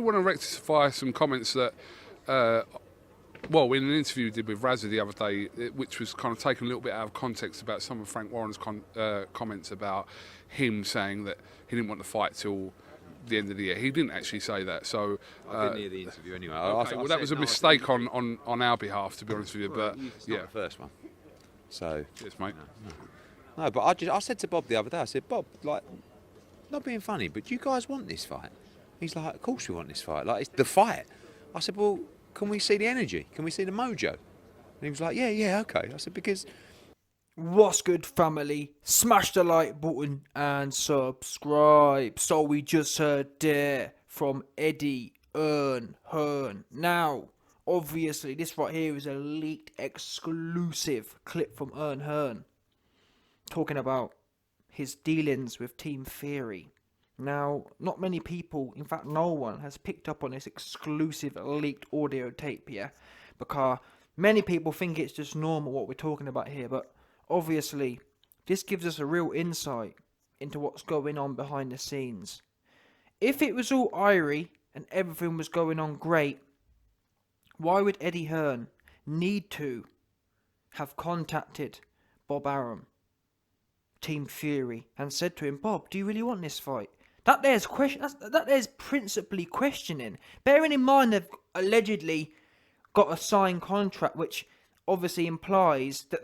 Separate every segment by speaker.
Speaker 1: want to rectify some comments that, in an interview we did with Razza the other day, which was kind of taken a little bit out of context about some of Frank Warren's comments about him saying that he didn't want to fight till the end of the year. He didn't actually say that. So
Speaker 2: I didn't hear the interview anyway.
Speaker 1: Okay, that was a mistake on our behalf, to be honest with you. But
Speaker 2: it's not the first one. So
Speaker 1: yes, mate.
Speaker 2: No, but I said to Bob the other day, I said, Bob, like, not being funny, but do you guys want this fight? He's like, of course we want this fight. Like, it's the fight. I said, well, can we see the energy? Can we see the mojo? And he was like, yeah, okay. I said, because...
Speaker 3: What's good, family? Smash the like button and subscribe. So we just heard there from Eddie Hearn. Now, obviously, this right here is a leaked exclusive clip from Hearn talking about his dealings with Team Fury. Now, not many people, in fact no one, has picked up on this exclusive leaked audio tape here, because many people think it's just normal what we're talking about here, but obviously this gives us a real insight into what's going on behind the scenes. If it was all airy and everything was going on great, why would Eddie Hearn need to have contacted Bob Arum, Team Fury, and said to him, Bob, do you really want this fight? That there's principally questioning. Bearing in mind they've allegedly got a signed contract, which obviously implies that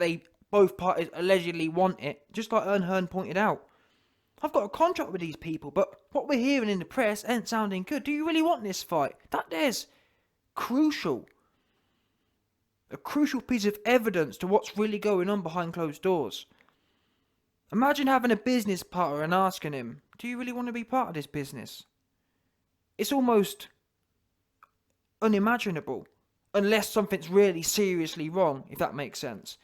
Speaker 3: both parties allegedly want it, just like Hearn pointed out. I've got a contract with these people, but what we're hearing in the press ain't sounding good. Do you really want this fight? That there's crucial. A crucial piece of evidence to what's really going on behind closed doors. Imagine having a business partner and asking him, do you really want to be part of this business? It's almost unimaginable, unless something's really seriously wrong, if that makes sense.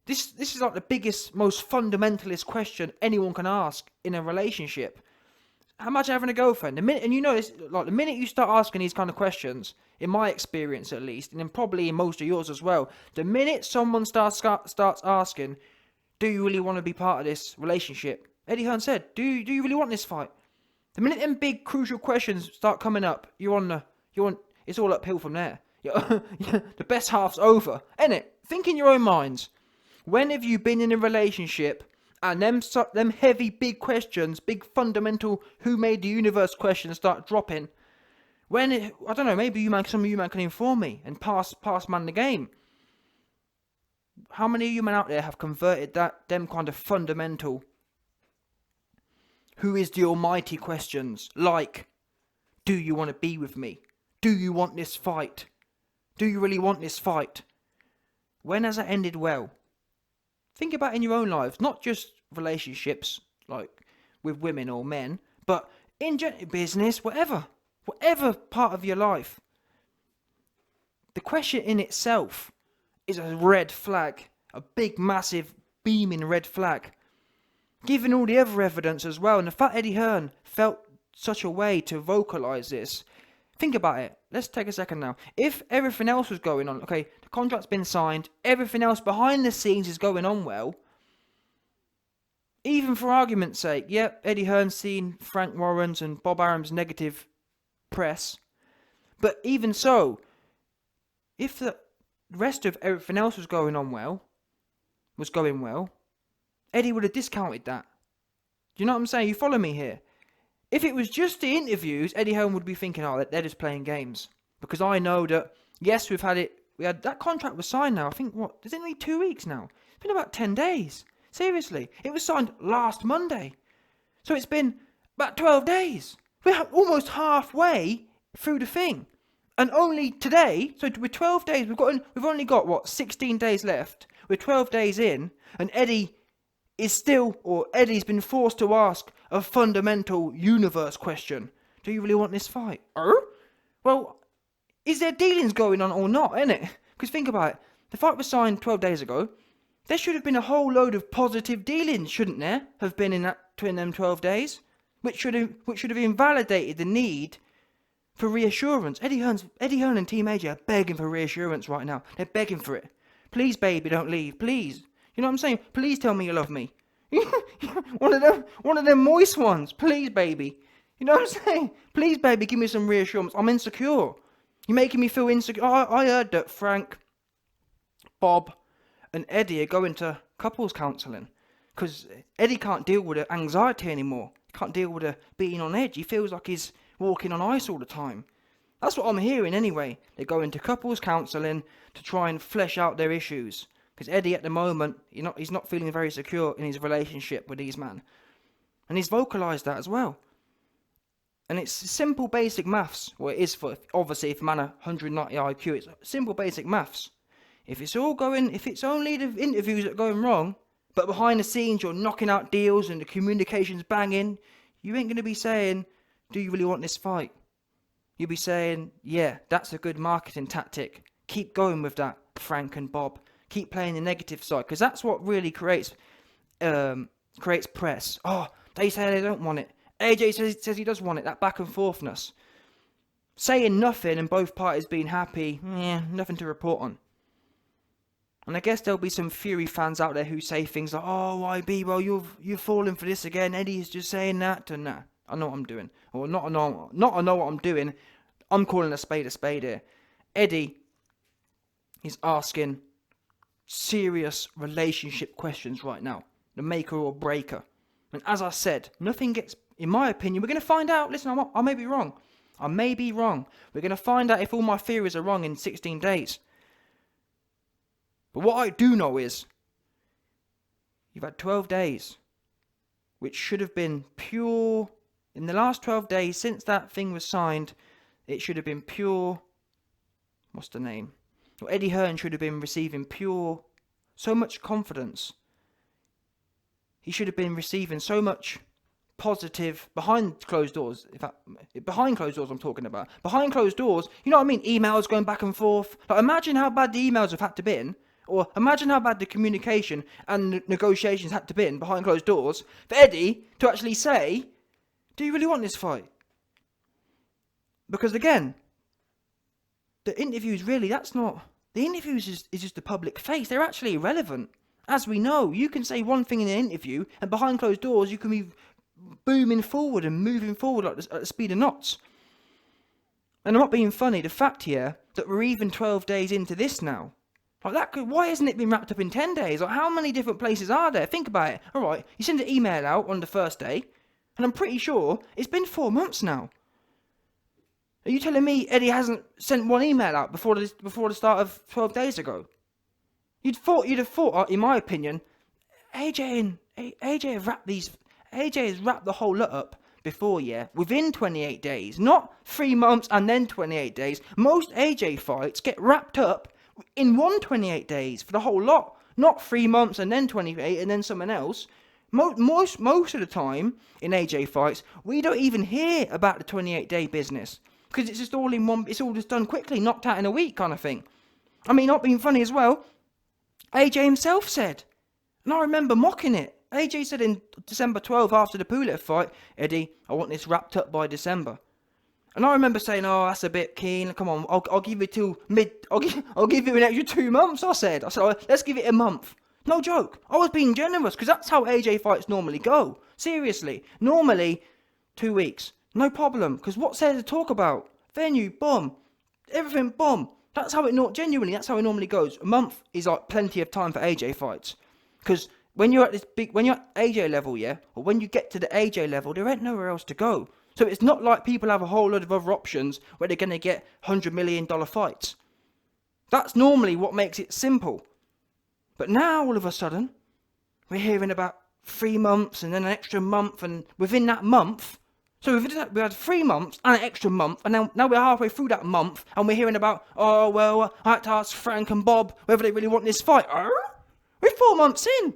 Speaker 3: This is like the biggest, most fundamentalist question anyone can ask in a relationship. Imagine having a girlfriend. The minute you start asking these kind of questions, in my experience at least, and then probably in most of yours as well, the minute someone starts asking, do you really want to be part of this relationship? Eddie Hearn said, do you really want this fight? The minute them big crucial questions start coming up, it's all uphill from there. The best half's over, innit? Think in your own minds. When have you been in a relationship and them heavy big questions, big fundamental who made the universe questions start dropping? I don't know, maybe some of you man can inform me and pass man the game. How many of you men out there have converted them kind of fundamental, who is the almighty questions, like, do you want to be with me? Do you want this fight? Do you really want this fight? When has it ended well? Think about in your own lives, not just relationships, like with women or men, but in business, whatever part of your life. The question in itself is a red flag, a big, massive, beaming red flag. Given all the other evidence as well, and the fact Eddie Hearn felt such a way to vocalise this. Think about it. Let's take a second now. If everything else was going on, okay, the contract's been signed, everything else behind the scenes is going on well, even for argument's sake, yep, Eddie Hearn's seen Frank Warren's and Bob Arum's negative press, but even so, if the rest of everything else was going well, Eddie would have discounted that. Do you know what I'm saying? You follow me here? If it was just the interviews, Eddie Hearn would be thinking, they're just playing games. Because I know that, yes, we had that contract was signed now. I think, is it only 2 weeks now? It's been about 10 days. Seriously. It was signed last Monday. So it's been about 12 days. We're almost halfway through the thing. And only today, so with 12 days, we've only got, 16 days left. We're 12 days in, and Eddie's been forced to ask a fundamental universe question. Do you really want this fight? Well, is there dealings going on or not, innit? Because think about it. The fight was signed 12 days ago. There should have been a whole load of positive dealings, shouldn't there, have been in them 12 days? Which should have invalidated the need for reassurance. Eddie Hearn and Team AJ are begging for reassurance right now. They're begging for it. Please, baby, don't leave. Please. You know what I'm saying? Please tell me you love me. one of them moist ones. Please, baby. You know what I'm saying? Please, baby, give me some reassurance. I'm insecure. You're making me feel insecure. I heard that Frank, Bob, and Eddie are going to couples counselling. Because Eddie can't deal with the anxiety anymore. He can't deal with the being on edge. He feels like he's walking on ice all the time. That's what I'm hearing anyway. They're going to couples counselling to try and flesh out their issues. Because Eddie at the moment, he's not feeling very secure in his relationship with these men. And he's vocalised that as well. And it's simple basic maths. Well, it is for, obviously, if a man 190 IQ, it's simple basic maths. If it's only the interviews that are going wrong, but behind the scenes you're knocking out deals and the communication's banging, you ain't going to be saying, do you really want this fight? You'll be saying, yeah, that's a good marketing tactic. Keep going with that, Frank and Bob. Keep playing the negative side, because that's what really creates press. Oh, they say they don't want it. AJ says he does want it, that back and forthness. Saying nothing and both parties being happy, nothing to report on. And I guess there'll be some Fury fans out there who say things like, oh, YB, well, you've fallen for this again. Eddie's just saying that. And nah, I know what I'm doing. Or not I know what I'm doing. I'm calling a spade here. Eddie is asking serious relationship questions right now. The maker or breaker. And as I said, nothing gets, in my opinion, we're going to find out. Listen, I may be wrong. We're going to find out if all my theories are wrong in 16 days. But what I do know is, you've had 12 days, which should have been pure, in the last 12 days since that thing was signed, it should have been pure, what's the name? Well, Eddie Hearn should have been receiving so much confidence. He should have been receiving so much positive, behind closed doors, in fact, behind closed doors I'm talking about. Behind closed doors, you know what I mean? Emails going back and forth. Like, imagine how bad the emails have had to been. Or imagine how bad the communication and negotiations had to be behind closed doors for Eddie to actually say, do you really want this fight? Because again, the interviews really, the interviews is just the public face. They're actually irrelevant. As we know, you can say one thing in an interview and behind closed doors you can be booming forward and moving forward at the speed of knots. And I'm not being funny, the fact here that we're even 12 days into this now, why hasn't it been wrapped up in 10 days? Like, how many different places are there? Think about it. All right, you send an email out on the first day, and I'm pretty sure it's been 4 months now. Are you telling me Eddie hasn't sent one email out before the start of 12 days ago? You'd have thought, in my opinion, AJ has wrapped the whole lot up before, within 28 days, not 3 months and then 28 days. Most AJ fights get wrapped up in 128 days for the whole lot, not 3 months and then 28 and then someone else. Most of the time in AJ fights, we don't even hear about the 28-day business because it's just all in one. It's all just done quickly, knocked out in a week, kind of thing. I mean, not being funny as well. AJ himself said, and I remember mocking it. AJ said in December 12th after the Pulev fight, Eddie, I want this wrapped up by December. And I remember saying, oh, that's a bit keen. Come on, I'll give you till I'll give you an extra 2 months, I said, let's give it a month. No joke. I was being generous, because that's how AJ fights normally go. Seriously. Normally, 2 weeks. No problem, because what's there to talk about? Venue, boom. Everything, boom. That's how it normally goes. A month is like plenty of time for AJ fights. Because when you're at AJ level, or when you get to the AJ level, there ain't nowhere else to go. So it's not like people have a whole lot of other options where they're going to get $100 million fights. That's normally what makes it simple. But now, all of a sudden, we're hearing about 3 months and then an extra month, and within that month, so we had 3 months and an extra month, and now we're halfway through that month, and we're hearing about, oh, well, I had to ask Frank and Bob whether they really want this fight. We're 4 months in.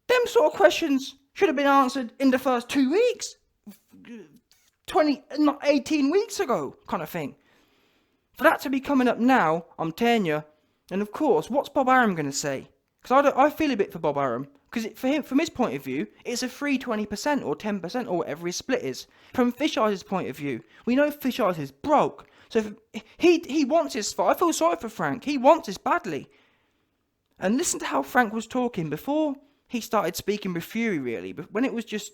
Speaker 3: Them sort of questions should have been answered in the first 2 weeks. 18 weeks ago, kind of thing. For that to be coming up now, I'm telling you, and of course, what's Bob Arum going to say? Because I feel a bit for Bob Arum, because from his point of view, it's a free 20% or 10% or whatever his split is. From Fish Eyes' point of view, we know Fish Eyes is broke, so he wants his fight. I feel sorry for Frank. He wants this badly. And listen to how Frank was talking before he started speaking with Fury, really. But when it was just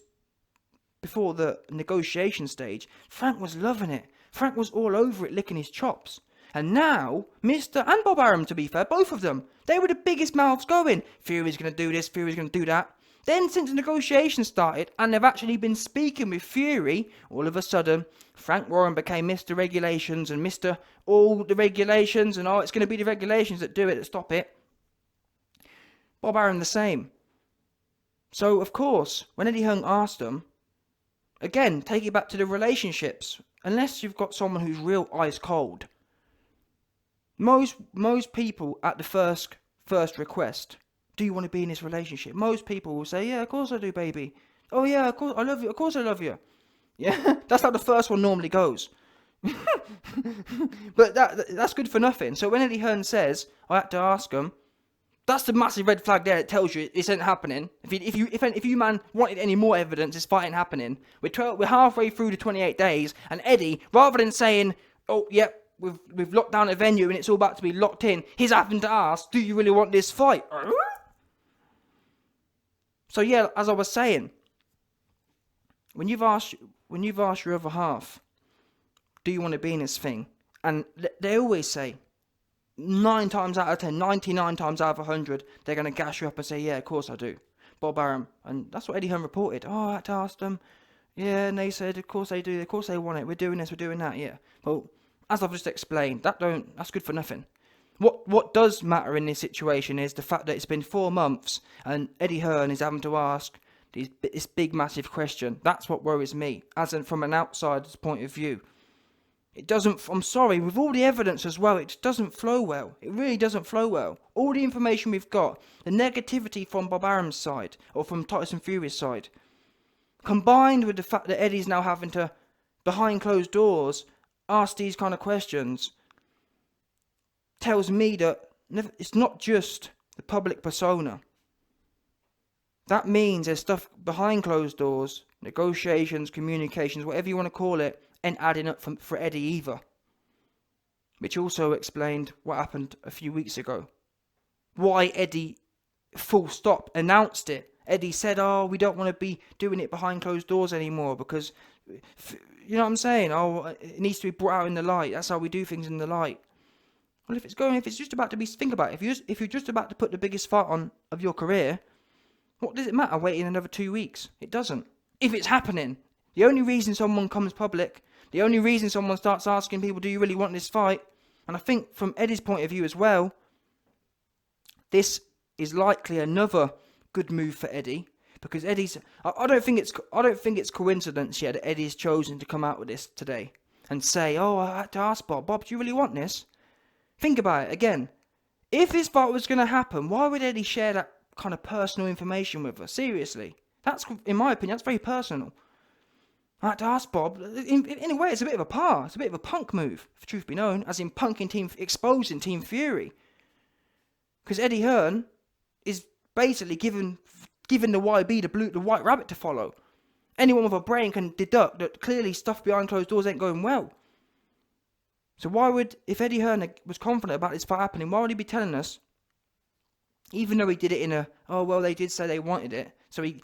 Speaker 3: before the negotiation stage, Frank was loving it. Frank was all over it, licking his chops. And now, Mr. and Bob Arum, to be fair, both of them, they were the biggest mouths going. Fury's going to do this, Fury's going to do that. Then, since the negotiations started, and they've actually been speaking with Fury, all of a sudden, Frank Warren became Mr. Regulations and Mr. All the Regulations, and it's going to be the regulations that do it, that stop it. Bob Arum the same. So, of course, when Eddie Hearn asked them, again, take it back to the relationships. Unless you've got someone who's real ice cold. Most people at the first request, do you want to be in this relationship? Most people will say, yeah, of course I do, baby. Oh yeah, of course I love you. Of course I love you. Yeah, that's how the first one normally goes. But that's good for nothing. So when Eddie Hearn says, I had to ask him, that's the massive red flag there that tells you this ain't happening. If you man wanted any more evidence, this fight ain't happening. We're halfway through the 28 days, and Eddie, rather than saying, oh, yep, we've locked down a venue and it's all about to be locked in, he's having to ask, do you really want this fight? So yeah, as I was saying, when you've asked your other half, do you want to be in this thing? And they always say, 9 times out of 10, 99 times out of 100, they're going to gas you up and say, yeah, of course I do. Bob Arum. And that's what Eddie Hearn reported. Oh, I had to ask them. Yeah, and they said, of course they do. Of course they want it. We're doing this, we're doing that, yeah. Well, as I've just explained, that's good for nothing. What does matter in this situation is the fact that it's been 4 months and Eddie Hearn is having to ask this big, massive question. That's what worries me, as in from an outsider's point of view. It doesn't, I'm sorry, with all the evidence as well, it doesn't flow well. It really doesn't flow well. All the information we've got, the negativity from Bob Arum's side, or from Tyson Fury's side, combined with the fact that Eddie's now having to, behind closed doors, ask these kind of questions, tells me that it's not just the public persona. That means there's stuff behind closed doors, negotiations, communications, whatever you want to call it, ain't adding up for Eddie either. Which also explained what happened a few weeks ago. Why Eddie, full stop, announced it. Eddie said, oh, we don't want to be doing it behind closed doors anymore because, you know what I'm saying? Oh, it needs to be brought out in the light. That's how we do things in the light. Well, if it's just about to be, think about it. If you're just about to put the biggest fight on of your career, what does it matter waiting another 2 weeks? It doesn't. If it's happening, the only reason someone comes public, the only reason someone starts asking people, do you really want this fight? And I think from Eddie's point of view as well, this is likely another good move for Eddie, because Eddie's, I don't think it's coincidence yet that Eddie's chosen to come out with this today and say, oh, I had to ask Bob, do you really want this? Think about it again. If this fight was going to happen, why would Eddie share that kind of personal information with us? Seriously. That's, in my opinion, that's very personal. I had to ask Bob. In a way, it's a bit of a par. It's a bit of a punk move, if truth be known, as in exposing Team Fury. Because Eddie Hearn is basically giving the YB the white rabbit to follow. Anyone with a brain can deduct that clearly stuff behind closed doors ain't going well. So why would, if Eddie Hearn was confident about this fight happening, why would he be telling us, even though he did it in a, oh, well, they did say they wanted it. So he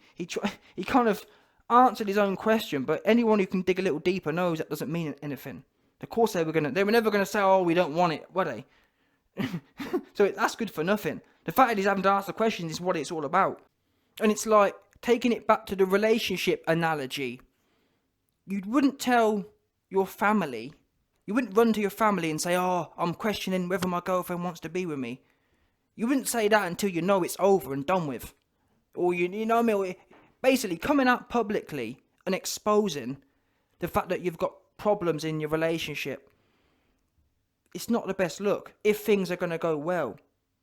Speaker 3: kind of answered his own question, but anyone who can dig a little deeper knows that doesn't mean anything. Of course they were never going to say, oh, we don't want it, were they? So that's good for nothing. The fact that he's having to ask the questions is what it's all about. And it's like, taking it back to the relationship analogy, you wouldn't tell your family, you wouldn't run to your family and say, oh, I'm questioning whether my girlfriend wants to be with me. You wouldn't say that until you know it's over and done with. Or you know what I mean? Basically, coming out publicly and exposing the fact that you've got problems in your relationship, it's not the best look if things are going to go well.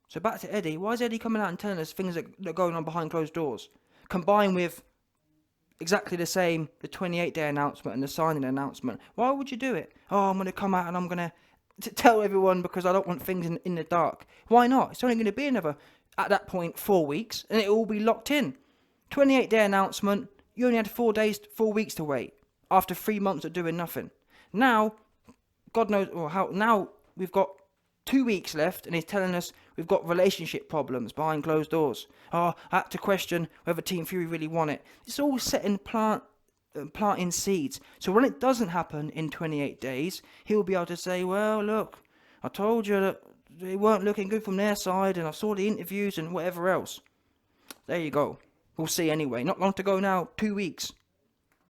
Speaker 3: So back to Eddie. Why is Eddie coming out and telling us things that are going on behind closed doors? Combined with exactly the same, the 28-day announcement and the signing announcement. Why would you do it? Oh, I'm going to come out and I'm going to tell everyone because I don't want things in the dark. Why not? It's only going to be another, at that point, 4 weeks, and it will all be locked in. 28-day announcement, you only had 4 weeks to wait after 3 months of doing nothing. Now, God knows how. Now we've got 2 weeks left, and he's telling us we've got relationship problems behind closed doors. Oh, I had to question whether Team Fury really want it. It's all set in plant planting seeds. So when it doesn't happen in 28 days, he'll be able to say, well, look, I told you that they weren't looking good from their side, and I saw the interviews and whatever else. There you go. We'll see anyway. Not long to go now. 2 weeks.